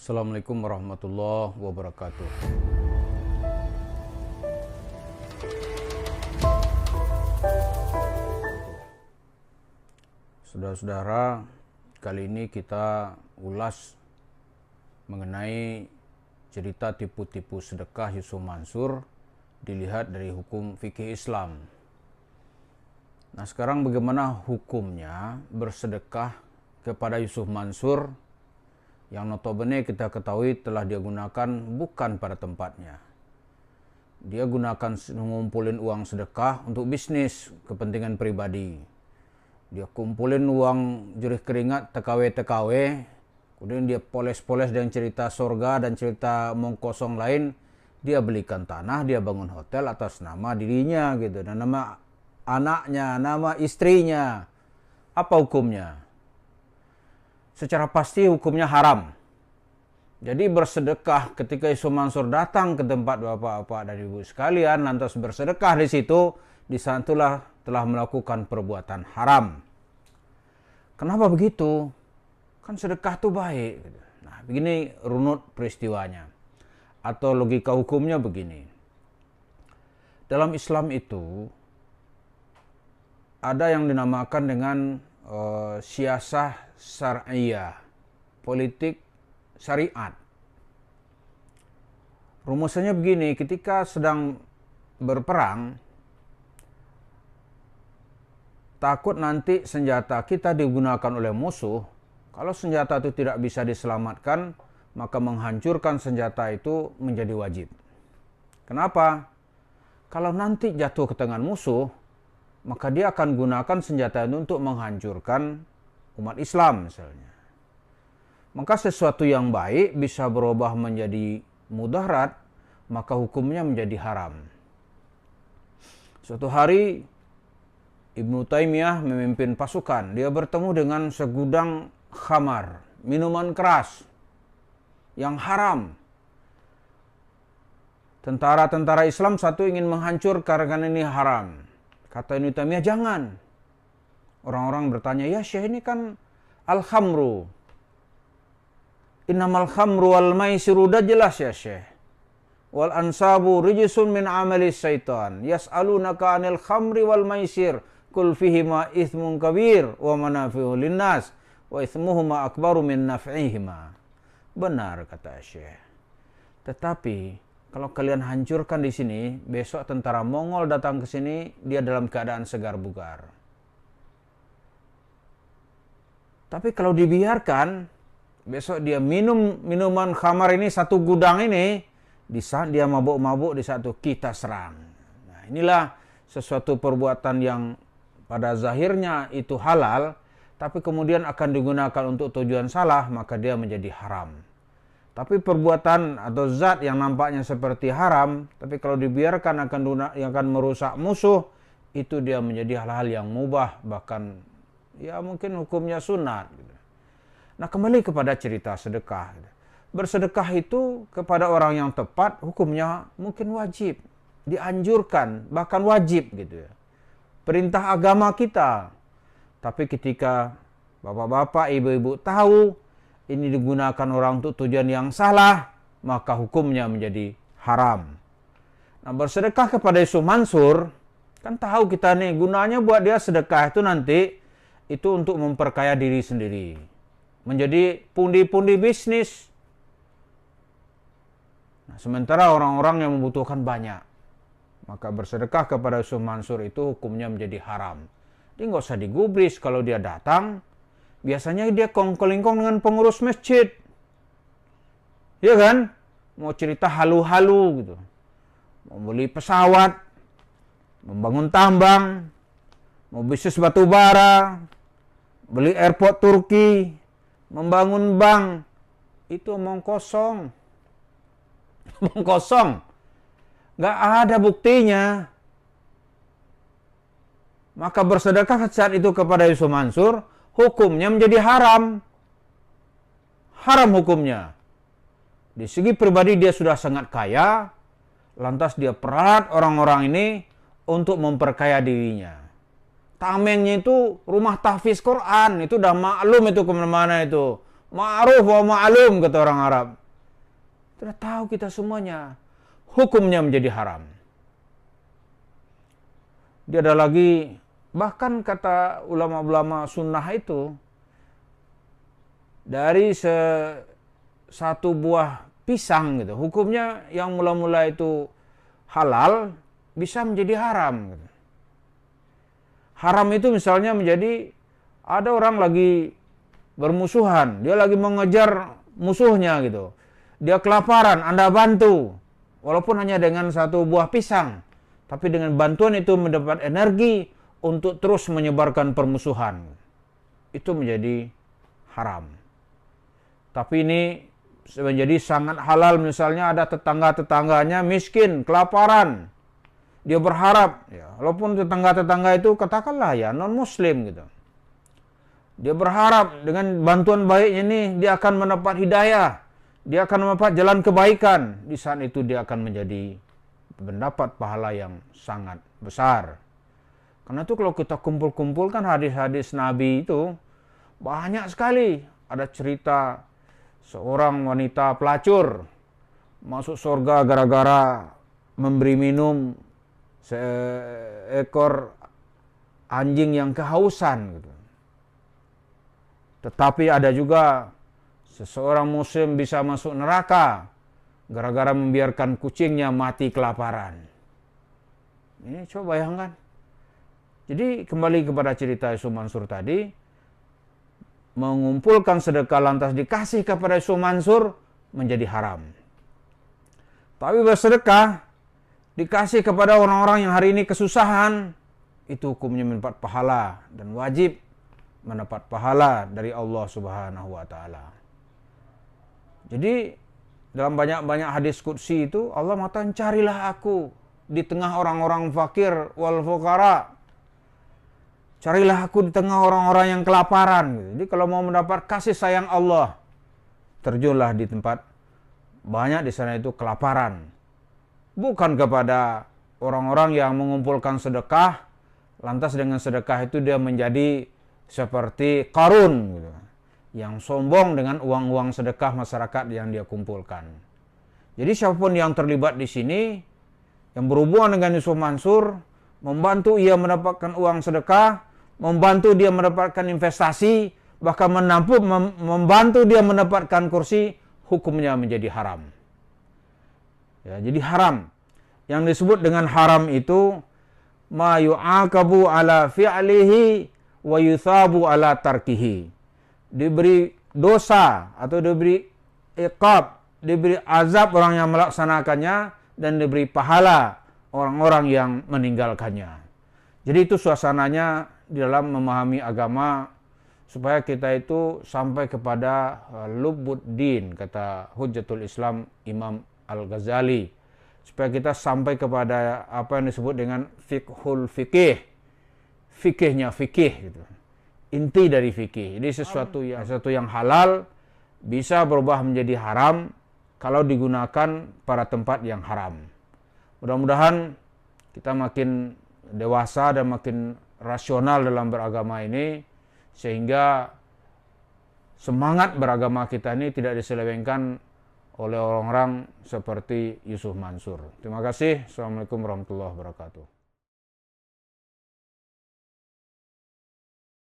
Assalamualaikum warahmatullahi wabarakatuh. Saudara-saudara, kali ini kita ulas mengenai cerita tipu-tipu sedekah Yusuf Mansur dilihat dari hukum fikih Islam. Nah, sekarang bagaimana hukumnya bersedekah kepada Yusuf Mansur yang notabene kita ketahui telah dia gunakan bukan pada tempatnya. Dia gunakan mengumpulin uang sedekah untuk bisnis, kepentingan pribadi. Dia kumpulin uang jerih keringat TKW, kemudian dia poles-poles dengan cerita sorga dan cerita omong kosong lain. Dia belikan tanah, dia bangun hotel atas nama dirinya gitu, dan nama anaknya, nama istrinya. Apa hukumnya? Secara pasti hukumnya haram. Jadi bersedekah ketika Yusuf Mansur datang ke tempat bapak-bapak dan ibu sekalian, lantas bersedekah di situ, di sanatulah telah melakukan perbuatan haram. Kenapa begitu? Kan sedekah itu baik. Nah, begini runut peristiwanya. Atau logika hukumnya begini. Dalam Islam itu ada yang dinamakan dengan siasah syariah, politik syariat. Rumusannya begini, ketika sedang berperang, takut nanti senjata kita digunakan oleh musuh. Kalau senjata itu tidak bisa diselamatkan, maka menghancurkan senjata itu menjadi wajib. Kenapa? Kalau nanti jatuh ke tangan musuh, maka dia akan gunakan senjata itu untuk menghancurkan umat Islam misalnya. Maka sesuatu yang baik bisa berubah menjadi mudarat, maka hukumnya menjadi haram. Suatu hari Ibnu Taimiyah memimpin pasukan. Dia bertemu dengan segudang khamar, minuman keras yang haram. Tentara-tentara Islam satu ingin menghancurkan karena ini haram. Kata Ibnu Taimiyah, jangan. Orang-orang bertanya, ya Syekh, ini kan al-khamru. Innamal khamru wal maisiru, udah jelas ya Syekh. Wal ansabu rijsun min amali syaitan. Yas'alunaka anil khamri wal maisir. Kul fihima ithmun kabir wa manafi'u linnas wa ithmuhuma akbaru min naf'ihima. Benar kata Syekh. Tetapi kalau kalian hancurkan di sini, besok tentara Mongol datang ke sini, dia dalam keadaan segar bugar. Tapi kalau dibiarkan, besok dia minum minuman khamar ini, satu gudang ini, di saat dia mabuk-mabuk, di saat itu kita serang. Nah, inilah sesuatu perbuatan yang pada zahirnya itu halal, tapi kemudian akan digunakan untuk tujuan salah, maka dia menjadi haram. Tapi perbuatan atau zat yang nampaknya seperti haram, tapi kalau dibiarkan akan merusak musuh, itu dia menjadi hal-hal yang mubah, bahkan ya mungkin hukumnya sunat. Nah, kembali kepada cerita sedekah. Bersedekah itu kepada orang yang tepat, hukumnya mungkin wajib, dianjurkan, bahkan wajib gitu ya. Perintah agama kita. Tapi ketika bapak-bapak, ibu-ibu tahu ini digunakan orang untuk tujuan yang salah, maka hukumnya menjadi haram. Nah, bersedekah kepada Yusuf Mansur, kan tahu kita nih gunanya buat dia sedekah itu nanti itu untuk memperkaya diri sendiri. Menjadi pundi-pundi bisnis. Nah, sementara orang-orang yang membutuhkan banyak, maka bersedekah kepada Yusuf Mansur itu hukumnya menjadi haram. Dia nggak usah digubris kalau dia datang. Biasanya dia kongkolingkong dengan pengurus masjid. Ya kan? Mau cerita halu-halu gitu. Mau beli pesawat, membangun tambang, mau bisnis batu bara, beli airport Turki, membangun bank. Itu omong kosong. Omong kosong. Nggak ada buktinya. Maka bersedekah saat itu kepada Yusuf Mansur, hukumnya menjadi haram. Haram hukumnya. Di segi pribadi dia sudah sangat kaya, lantas dia peralat orang-orang ini untuk memperkaya dirinya. Tamengnya itu rumah tahfiz Quran, itu udah maklum itu kemana-mana itu. Ma'ruf wa ma'lum, kata orang Arab. Sudah tahu kita semuanya. Hukumnya menjadi haram. Dia ada lagi, bahkan kata ulama-ulama sunnah itu, dari satu buah pisang gitu, hukumnya yang mula-mula itu halal bisa menjadi haram gitu. Haram itu misalnya menjadi, ada orang lagi bermusuhan, dia lagi mengejar musuhnya gitu, dia kelaparan, Anda bantu, walaupun hanya dengan satu buah pisang, tapi dengan bantuan itu mendapat energi untuk terus menyebarkan permusuhan, itu menjadi haram. Tapi ini menjadi sangat halal, misalnya ada tetangga-tetangganya miskin, kelaparan, dia berharap, ya, walaupun tetangga-tetangga itu katakanlah ya non-muslim gitu, dia berharap dengan bantuan baik ini dia akan mendapat hidayah, dia akan mendapat jalan kebaikan. Di saat itu dia akan mendapat pahala yang sangat besar. Karena itu kalau kita kumpul-kumpulkan hadis-hadis Nabi itu banyak sekali. Ada cerita seorang wanita pelacur masuk surga gara-gara memberi minum seekor anjing yang kehausan gitu. Tetapi ada juga seseorang muslim bisa masuk neraka gara-gara membiarkan kucingnya mati kelaparan. Ini coba bayangkan. Jadi kembali kepada cerita Yusuf Mansur tadi, mengumpulkan sedekah lantas dikasih kepada Yusuf Mansur menjadi haram. Tapi bersedekah dikasih kepada orang-orang yang hari ini kesusahan, itu hukumnya mendapat pahala dan wajib mendapat pahala dari Allah Subhanahu wa taala. Jadi dalam banyak-banyak hadis qudsi itu Allah mengatakan, carilah aku di tengah orang-orang fakir wal fuqara. Carilah aku di tengah orang-orang yang kelaparan. Jadi kalau mau mendapat kasih sayang Allah, terjunlah di tempat banyak di sana itu kelaparan. Bukan kepada orang-orang yang mengumpulkan sedekah, lantas dengan sedekah itu dia menjadi seperti Qarun gitu, yang sombong dengan uang-uang sedekah masyarakat yang dia kumpulkan. Jadi siapapun yang terlibat di sini, yang berhubungan dengan Yusuf Mansur, membantu ia mendapatkan uang sedekah, membantu dia mendapatkan investasi, bahkan membantu dia mendapatkan kursi, hukumnya menjadi haram. Ya, jadi haram. Yang disebut dengan haram itu ma yu'aqabu ala fi'lihi wa yuthabu ala tarkihi. Diberi dosa atau diberi iqab, diberi azab orang yang melaksanakannya dan diberi pahala orang-orang yang meninggalkannya. Jadi itu suasananya di dalam memahami agama, supaya kita itu sampai kepada lubuddin, kata Hujjatul Islam Imam Al-Ghazali, supaya kita sampai kepada apa yang disebut dengan fiqhul fikih, fikihnya fikih gitu, inti dari fikih. Jadi sesuatu yang halal bisa berubah menjadi haram kalau digunakan pada tempat yang haram. Mudah-mudahan kita makin dewasa dan makin rasional dalam beragama ini, sehingga semangat beragama kita ini tidak diselewengkan oleh orang-orang seperti Yusuf Mansur. Terima kasih. Assalamualaikum warahmatullahi wabarakatuh.